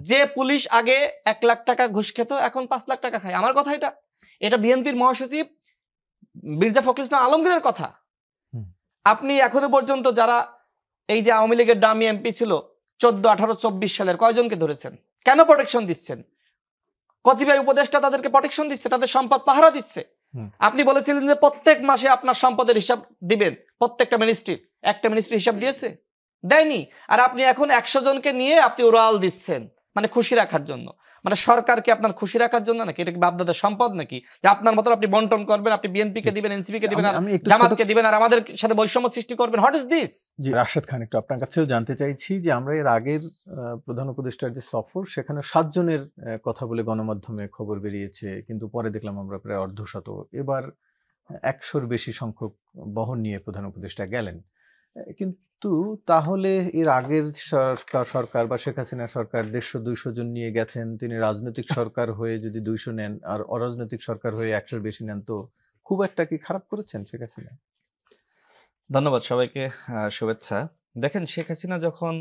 যে পুলিশ আগে 1 লাখ টাকা ঘুষ খেত এখন 5 লাখ টাকা খায়। আমার কথা এটা, এটা বিএনপির মহাসচিব মির্জা ফখরুল ইসলাম আলমগীরের কথা। আপনি এখনো পর্যন্ত যারা এই যে আওয়ামী লীগের ডামি এমপি ছিল 14, 18, 24 সালের কয়জনকে ধরেছেন? কেন প্রোটেকশন দিচ্ছেন? কতিপয় উপদেষ্টা তাদেরকে প্রোটেকশন দিচ্ছে, তাদের সম্পদ পাহারা দিচ্ছে। আপনি বলেছিলেন যে প্রত্যেক মাসে আপনার সম্পদের হিসাব দিবেন, প্রত্যেকটা মিনিস্ট্রি, একটা মিনিস্ট্রি হিসাব দিয়েছে? দেয়নি। আর আপনি এখন 100 জনকে নিয়ে আপনি উড়াল দিচ্ছেন, মানে খুশি রাখার জন্য। মানে সরকারকে আপনার খুশি রাখার জন্য নাকি? এটা কি বাপদাদার সম্পদ নাকি যে আপনার মতো আপনি বন্টন করবেন, আপনি বিএনপি কে দিবেন, এনসিপি কে দিবেন, আর জামাতকে দিবেন, আর আমাদের সাথে বৈষম্য সৃষ্টি করবেন? What is this? জি রাশেদ খান, একটু আপনার কাছেও জানতে চাইছি যে আমরা এর আগের প্রধান উপদেষ্টার যে সফর, সেখানে 7 জনের কথা বলে গণমাধ্যমে খবর বেরিয়েছে, কিন্তু পরে দেখলাম আমরা প্রায় অর্ধশত। এবার 100-র বেশি সংখ্যক বহন নিয়ে প্রধান উপদেষ্টা গেলেন। কিন্তু তাহলে এর আগের সরকার বা শেখ হাসিনা সরকার 150-200 জন নিয়ে গেছেন, তিনি রাজনৈতিক সরকার হয়ে যদি 200 নেন আর অরাজনৈতিক সরকার হয়ে 100-র বেশি নেন, তো খুব একটা কি খারাপ করেছেন শেখ হাসিনা? ধন্যবাদ সবাইকে, শুভেচ্ছা। দেখেন, শেখ হাসিনা যখন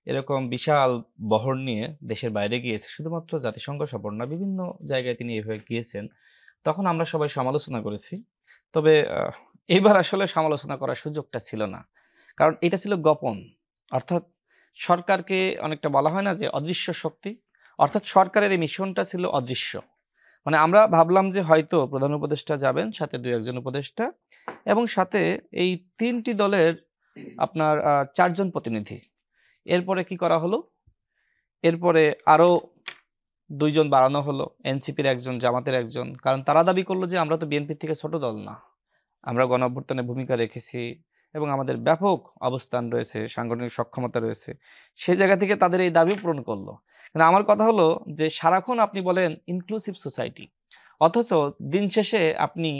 এরকম বিশাল বহর নিয়ে দেশের বাইরে গিয়েছে, শুধুমাত্র জাতিসংঘ সফর না, বিভিন্ন জায়গায় তিনি এভাবে গিয়েছেন, তখন আমরা সবাই সমালোচনা করেছি। তবে এবার আসলে সমালোচনা করার সুযোগটা ছিল না, কারণ এটা ছিল গোপন। অর্থাৎ সরকারকে অনেকটা বলা হয় না যে অদৃশ্য শক্তি, অর্থাৎ সরকারের এই মিশনটা ছিল অদৃশ্য। মানে আমরা ভাবলাম যে হয়তো প্রধান উপদেষ্টা যাবেন, সাথে 2-1 উপদেষ্টা, এবং সাথে এই 3টি দলের আপনার 4 জন প্রতিনিধি। এরপরে কি করা হলো? এরপরে আরো 2 জন বাড়ানো হলো, এনসিপির 1 জন, জামাতের 1 জন। কারণ তারা দাবি করলো যে আমরা তো বিএনপির থেকে ছোট দল না, আমরা গণঅভ্যুত্থানে ভূমিকা রেখেছি এবং আমাদের ব্যাপক অবস্থান রয়েছে, সাংগঠনিক সক্ষমতা রয়েছে। সেই জায়গা থেকে তাদের এই দাবি পূরণ করলো। কিন্তু আমার কথা হলো যে সারাক্ষণ আপনি বলেন ইনক্লুসিভ সোসাইটি, অথচ দিন শেষে আপনি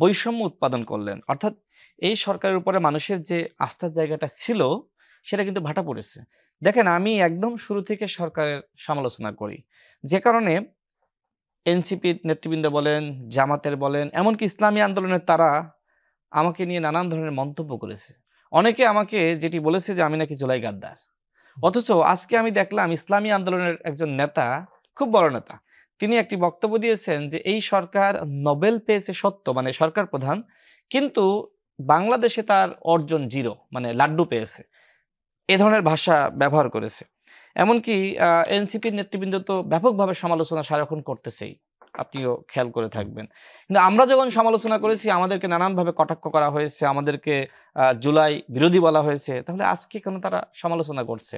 বৈষম্য উৎপাদন করলেন। অর্থাৎ এই সরকারের উপরে মানুষের যে আস্থার জায়গাটা ছিল, সেটা কিন্তু ভাটা পড়েছে। দেখেন, আমি একদম শুরু থেকে সরকারের সমালোচনা করি, যে কারণে এনসিপির নেতৃবৃন্দ বলেন, জামাতের বলেন, এমনকি ইসলামী আন্দোলনের তারা আমাকে নিয়ে নানান ধরনের মন্তব্য করেছে। অনেকে আমাকে যেটি বলেছে যে আমি নাকি জুলাই গাদ্দার। অথচ আজকে আমি দেখলাম ইসলামী আন্দোলনের একজন নেতা, খুব বড় নেতা, তিনি একটি বক্তব্য দিয়েছেন যে এই সরকার নোবেল পেয়েছে সত্য, মানে সরকার প্রধান, কিন্তু বাংলাদেশে তার অর্জন 0, মানে লাড্ডু পেয়েছে। এ ধরনের ভাষা ব্যবহার করেছে। এমনকি এনসিপির নেতৃবৃন্দ তো ব্যাপকভাবে সমালোচনা সারাক্ষণ করতেছেই, আপনিও খেয়াল করে থাকবেন। কিন্তু আমরা যখন সমালোচনা করেছি, আমাদেরকে নানানভাবে কটাক্ষ করা হয়েছে, আমাদেরকে জুলাই বিরোধী বলা হয়েছে, তাহলে আজকে কেন তারা সমালোচনা করছে?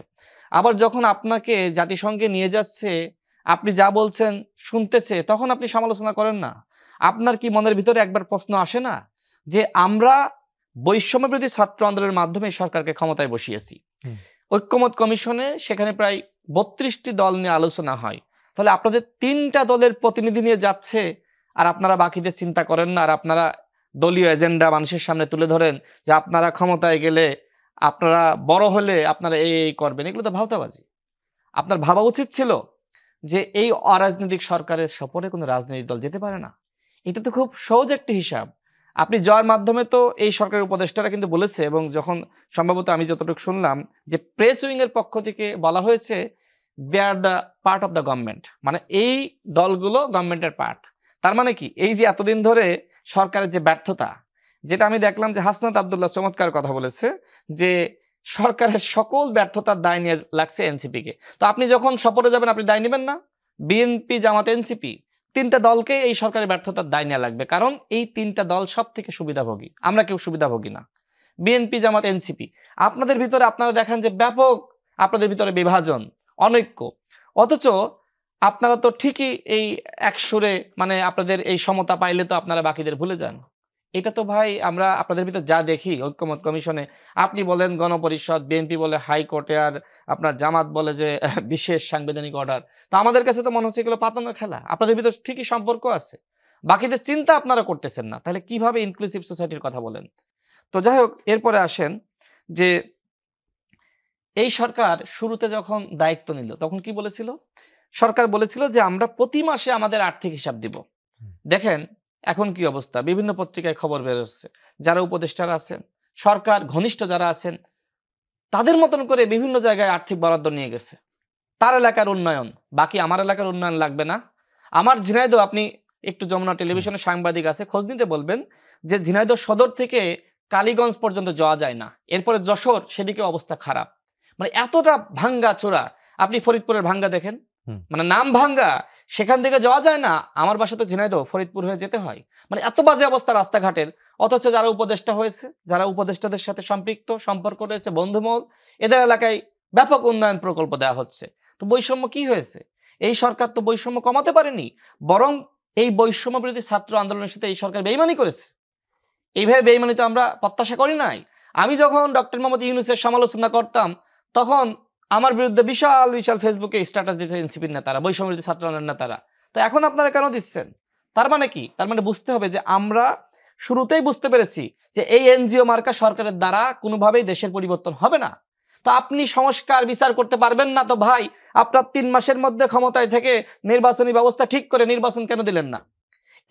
আবার যখন আপনাকে জাতিসংঘে নিয়ে যাচ্ছে, আপনি যা বলছেন শুনতেছে, তখন আপনি সমালোচনা করেন না। আপনার কি মনের ভিতরে একবার প্রশ্ন আসে না যে আমরা বৈষম্য বিরোধী ছাত্র আন্দোলনের মাধ্যমে সরকারকে ক্ষমতায় বসিয়েছি? ঐক্যমত কমিশনে সেখানে প্রায় 32টি দল নিয়ে আলোচনা হয়। তাহলে আপনাদের 3টা দলের প্রতিনিধি নিয়ে যাচ্ছে, আর আপনারা বাকিদের চিন্তা করেন না, আর আপনারা দলীয় এজেন্ডা মানুষের সামনে তুলে ধরেন যে আপনারা ক্ষমতায় গেলে, আপনারা বড় হলে আপনারা এই করবেন। এগুলো তো ভাওতাবাজি। আপনার ভাবা উচিত ছিল যে এই অরাজনৈতিক সরকারের সফরে কোনো রাজনৈতিক দল যেতে পারে না। এটা তো খুব সহজ একটি হিসাব। আপনি জয়ের মাধ্যমে তো এই সরকারের উপদেষ্টারা কিন্তু বলেছে, এবং যখন সম্ভবত আমি যতটুকু শুনলাম যে প্রেস উইং এর পক্ষ থেকে বলা হয়েছে they are the part of the government, মানে এই দলগুলো গভর্নমেন্টের পার্ট। তার মানে কি, এই যে এতদিন ধরে সরকারের যে ব্যর্থতা, যেটা আমি দেখলাম যে হাসনাত আব্দুল্লাহ চমৎকার কথা বলেছে যে সরকারের সকল ব্যর্থতার দায় নিয়ে লাগছে এনসিপিকে। তো আপনি যখন সফরে যাবেন, আপনি দায় নেবেন না? বিএনপি, জামাত, এনসিপি 3টা দলকে এই সরকারের ব্যর্থতার দায় নেওয়া লাগবে, কারণ এই 3টা দল সব থেকে সুবিধাভোগী, আমরা কেউ সুবিধাভোগী না। বিএনপি, জামাত, এনসিপি, আপনাদের ভিতরে আপনারা দেখেন যে ব্যাপক আপনাদের ভিতরে বিভাজন, অনৈক্য, অথচ আপনারা তো ঠিকই এই এক সুরে, মানে আপনাদের এই সমতা পাইলে তো আপনারা বাকিদের ভুলে যান। এটা তো ভাই আমরা আপনাদের ভিতর যা দেখি, ঐক্যমত কমিশনে আপনি বলেন গণপরিষদ, বিএনপি বলে হাইকোর্টে, আর আপনার জামাত বলে যে বিশেষ সাংবিধানিক অর্ডার। তো আমাদের কাছে তো মনে হচ্ছে এগুলো পাতানোর খেলা। আপনাদের ভিতর ঠিকই সম্পর্ক আছে, বাকিদের চিন্তা আপনারা করতেছেন না, তাহলে কিভাবে ইনক্লুসিভ সোসাইটির কথা বলেন? তো যাই হোক, এরপরে আসেন যে এই সরকার শুরুতে যখন দায়িত্ব নিল, তখন কি বলেছিল? সরকার বলেছিল যে আমরা প্রতি মাসে আমাদের আর্থিক হিসাব দিব। দেখেন এখন কি অবস্থা, বিভিন্ন পত্রিকায় খবর বের হচ্ছে, যারা উপদেষ্টারা আছেন, সরকার ঘনিষ্ঠ যারা আছেন, তাদের মতন করে বিভিন্ন জায়গায় আর্থিক বরাদ্দ নিয়ে গেছে। তার এলাকার উন্নয়ন, বাকি আমার এলাকার উন্নয়ন লাগবে না। আমার ঝিনাইদহ, আপনি একটু যমুনা টেলিভিশনে সাংবাদিক আছে, খোঁজ নিতে বলবেন যে ঝিনাইদহ সদর থেকে কালীগঞ্জ পর্যন্ত যাওয়া যায় না, এরপরে যশোর, সেদিকে অবস্থা খারাপ। মানে এতটা ভাঙ্গা চোরা। আপনি ফরিদপুরের ভাঙ্গা দেখেন, মানে নাম ভাঙ্গা, সেখান থেকে যাওয়া যায় না। আমার বাসা তো ঝিনাইদহ, ফরিদপুর হয়ে যেতে হয়। মানে এত বাজে অবস্থা রাস্তাঘাটের। অথচ যারা উপদেষ্টা হয়েছে, যারা উপদেষ্টাদের সাথে সম্পৃক্ত, সম্পর্ক রয়েছে, বন্ধুমহল, এদের এলাকায় ব্যাপক উন্নয়ন প্রকল্প দেওয়া হচ্ছে। তো বৈষম্য কি হয়েছে? এই সরকার তো বৈষম্য কমাতে পারেনি, বরং এই বৈষম্য বিরোধী ছাত্র আন্দোলনের সাথে এই সরকার বেইমানি করেছে। এইভাবে বেইমানি তো আমরা প্রত্যাশা করি নাই। আমি যখন ডক্টর মোহাম্মদ ইউনূসের সমালোচনা করতাম, তখন আমার বিরুদ্ধে বিশাল বিশাল ফেসবুকে স্ট্যাটাস দিতে এনসিপির নেতারা, বৈষম্য বিরোধী ছাত্র আন্দোলনের নেতারা। তো এখন আপনারা কেন দিচ্ছেন? তার মানে কি? তার মানে বুঝতে হবে যে আমরা শুরুতেই বুঝতে পেরেছি যে এই এনজিও মার্কা সরকারের দ্বারা কোনোভাবেই দেশের পরিবর্তন হবে না। তো আপনি সংস্কার বিচার করতে পারবেন না, তো ভাই আপনার 3 মাসের মধ্যে ক্ষমতায় থেকে নির্বাচনী ব্যবস্থা ঠিক করে নির্বাচন কেন দিলেন না?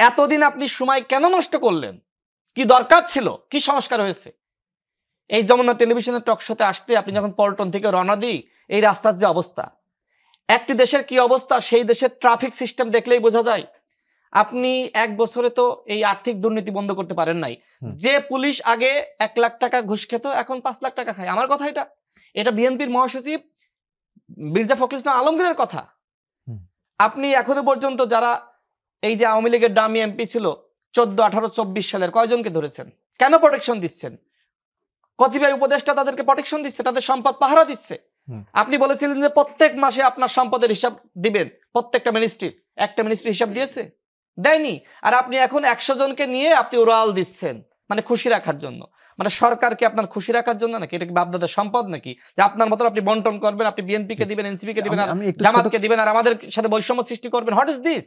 এতদিন আপনি সময় কেন নষ্ট করলেন? কি দরকার ছিল? কি সংস্কার হয়েছে? এই যমুনা টেলিভিশনের টক শোতে আসতে আপনি যখন পল্টন থেকে রওনা দিই, এই রাস্তার যে অবস্থা, একটি দেশের কি অবস্থা সেই দেশের ট্রাফিক সিস্টেম দেখলেই বোঝা যায়। আপনি 1 বছরে তো এই আর্থিক দুর্নীতি বন্ধ করতে পারেন নাই। যে পুলিশ আগে 1 লাখ টাকা ঘুষ খেত, এখন 5 লাখ টাকা খায়। আমার কথা এটা বিএনপির মহাসচিব মির্জা ফখরুল ইসলাম আলমগীরের কথা। আপনি এখনো পর্যন্ত যারা এই যে আওয়ামী লীগের ডামি এমপি ছিল 14, 18, 24 সালের, কয়জনকে ধরেছেন? কেন প্রোটেকশন দিচ্ছেন? কতিপয় উপদেষ্টা তাদেরকে প্রোটেকশন দিচ্ছে, তাদের সম্পদ পাহারা দিচ্ছে। আপনি বলেছিলেন যে প্রত্যেক মাসে আপনার সম্পদের হিসাব দিবেন, প্রত্যেকটা মিনিস্ট্রি। একটা মিনিস্ট্রি হিসাব দিয়েছে? দেয়নি। আর আপনি এখন 100 জনকে নিয়ে আপনি উড়াল দিচ্ছেন, মানে খুশি রাখার জন্য। মানে সরকারকে আপনার খুশি রাখার জন্য নাকি? এটা কি বাপদাদার সম্পদ নাকি যে আপনার মতো আপনি বন্টন করবেন? আপনি বিএনপি কে দিবেন, এনসিপি কে দিবেন, আর জামাতকে দিবেন, আর আমাদের সাথে বৈষম্য সৃষ্টি করবেন? What is this?